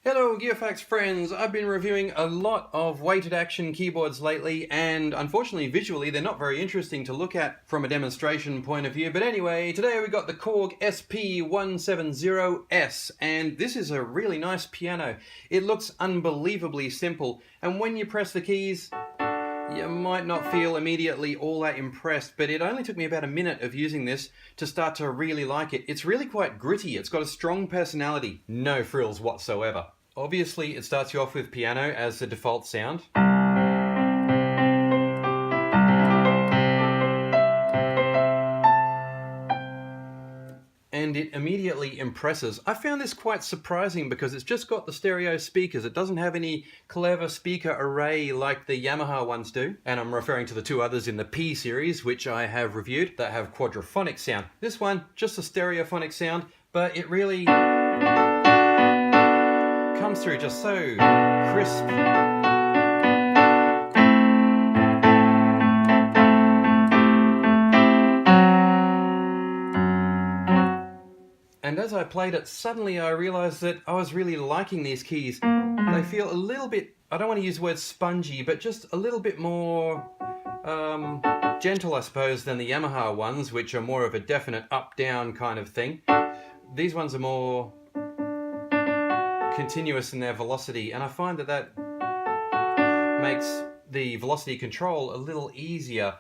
Hello GearFacts friends, I've been reviewing a lot of weighted action keyboards lately and unfortunately visually they're not very interesting to look at from a demonstration point of view, but anyway, today we got the Korg SP-170S and this is a really nice piano. It looks unbelievably simple and when you press the keys you might not feel immediately all that impressed, but it only took me about a minute of using this to start to really like it. It's really quite gritty, it's got a strong personality, no frills whatsoever. Obviously, it starts you off with piano as the default sound. And it immediately impresses. I found this quite surprising because it's just got the stereo speakers. It doesn't have any clever speaker array like the Yamaha ones do. And I'm referring to the two others in the P series, which I have reviewed, that have quadraphonic sound. This one, just a stereophonic sound, but it really comes through just so crisp. And as I played it, suddenly I realized that I was really liking these keys. They feel a little bit, I don't want to use the word spongy, but just a little bit more gentle, I suppose, than the Yamaha ones, which are more of a definite up-down kind of thing. These ones are more continuous in their velocity, and I find that that makes the velocity control a little easier.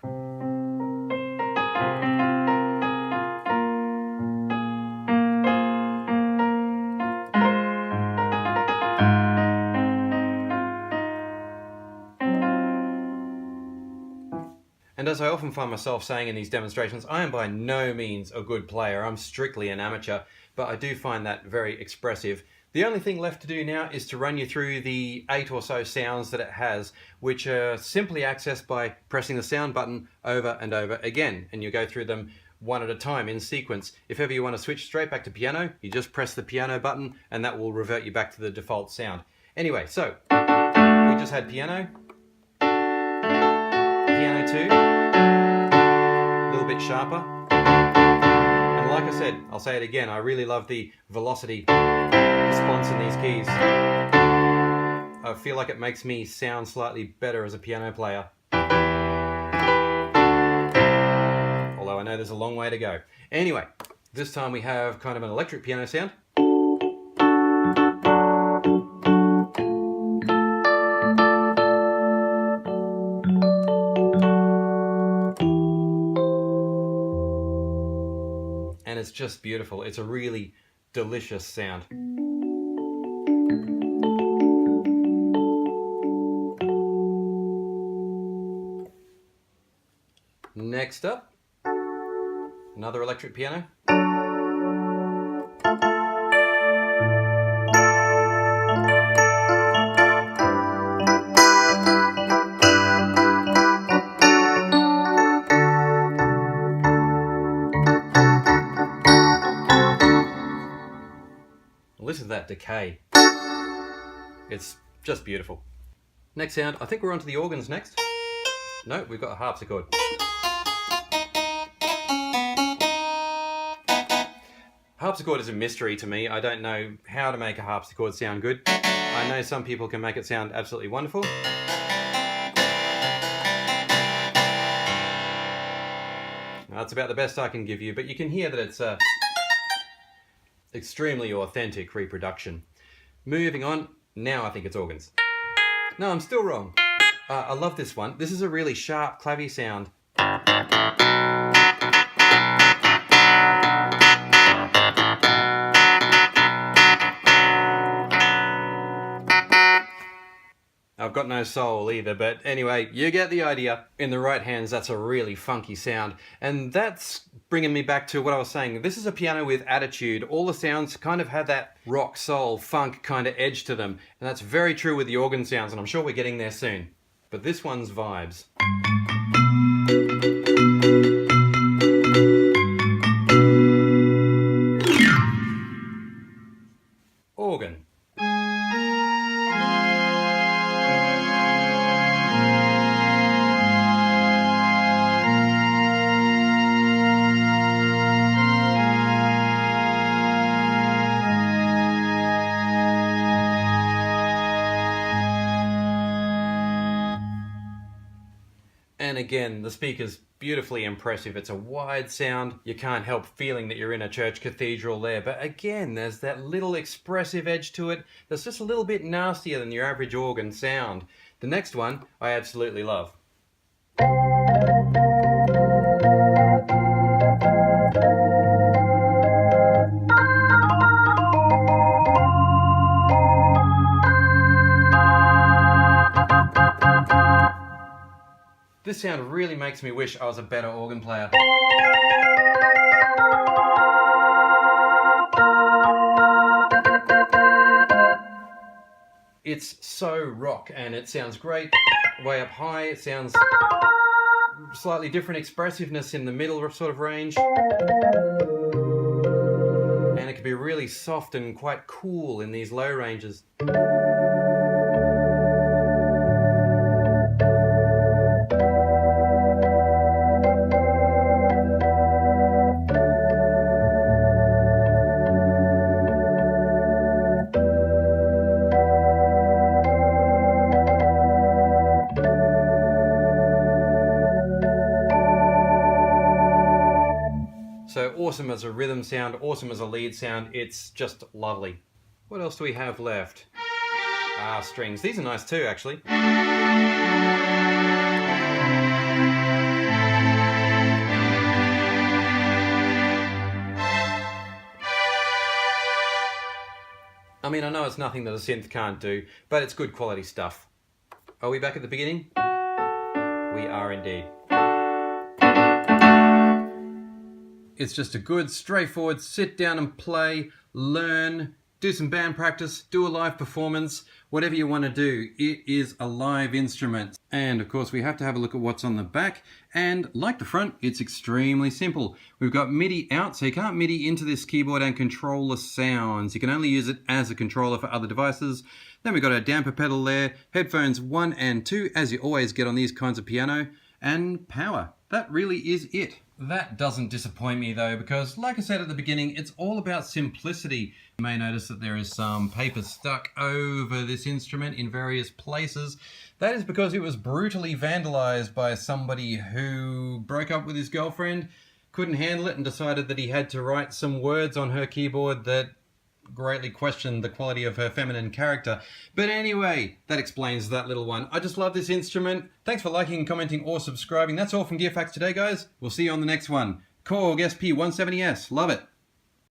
And as I often find myself saying in these demonstrations, I am by no means a good player. I'm strictly an amateur, but I do find that very expressive. The only thing left to do now is to run you through the 8 or so sounds that it has, which are simply accessed by pressing the sound button over and over again. And you go through them one at a time in sequence. If ever you want to switch straight back to piano, you just press the piano button and that will revert you back to the default sound. Anyway, so we just had piano, piano 2, a little bit sharper. And like I said, I'll say it again, I really love the velocity response in these keys. I feel like it makes me sound slightly better as a piano player. Although I know there's a long way to go. Anyway, this time we have kind of an electric piano sound. And it's just beautiful. It's a really delicious sound. Next up, another electric piano. Listen to that decay. It's just beautiful. Next sound, I think we're onto the organs next. No, we've got a harpsichord. Harpsichord is a mystery to me. I don't know how to make a harpsichord sound good. I know some people can make it sound absolutely wonderful. That's about the best I can give you, but you can hear that it's a extremely authentic reproduction. Moving on, now I think it's organs. No, I'm still wrong. I love this one. This is a really sharp clavy sound. I've got no soul either, but anyway, you get the idea. In the right hands, that's a really funky sound. And that's bringing me back to what I was saying. This is a piano with attitude. All the sounds kind of have that rock, soul, funk kind of edge to them. And that's very true with the organ sounds, and I'm sure we're getting there soon. But this one's vibes. Organ. And again, the speaker's beautifully impressive. It's a wide sound. You can't help feeling that you're in a church cathedral there. But again, there's that little expressive edge to it that's just a little bit nastier than your average organ sound. The next one I absolutely love. This sound really makes me wish I was a better organ player. It's so rock and it sounds great way up high. It sounds slightly different expressiveness in the middle sort of range. And it can be really soft and quite cool in these low ranges. So awesome as a rhythm sound, awesome as a lead sound, it's just lovely. What else do we have left? Strings. These are nice too, actually. I mean, I know it's nothing that a synth can't do, but it's good quality stuff. Are we back at the beginning? We are indeed. It's just a good, straightforward, sit down and play, learn, do some band practice, do a live performance, whatever you want to do. It is a live instrument. And of course we have to have a look at what's on the back. And like the front, it's extremely simple. We've got MIDI out, so you can't MIDI into this keyboard and control the sounds. You can only use it as a controller for other devices. Then we've got a damper pedal there, headphones 1 and 2, as you always get on these kinds of piano, and power. That really is it. That doesn't disappoint me though, because like I said at the beginning, it's all about simplicity. You may notice that there is some paper stuck over this instrument in various places. That is because it was brutally vandalized by somebody who broke up with his girlfriend, couldn't handle it, and decided that he had to write some words on her keyboard that greatly questioned the quality of her feminine character. But anyway, that explains that little one. I just love this instrument. Thanks for liking, commenting, or subscribing. That's all from Gear Facts today, guys. We'll see you on the next one. Korg SP-170S. Love it.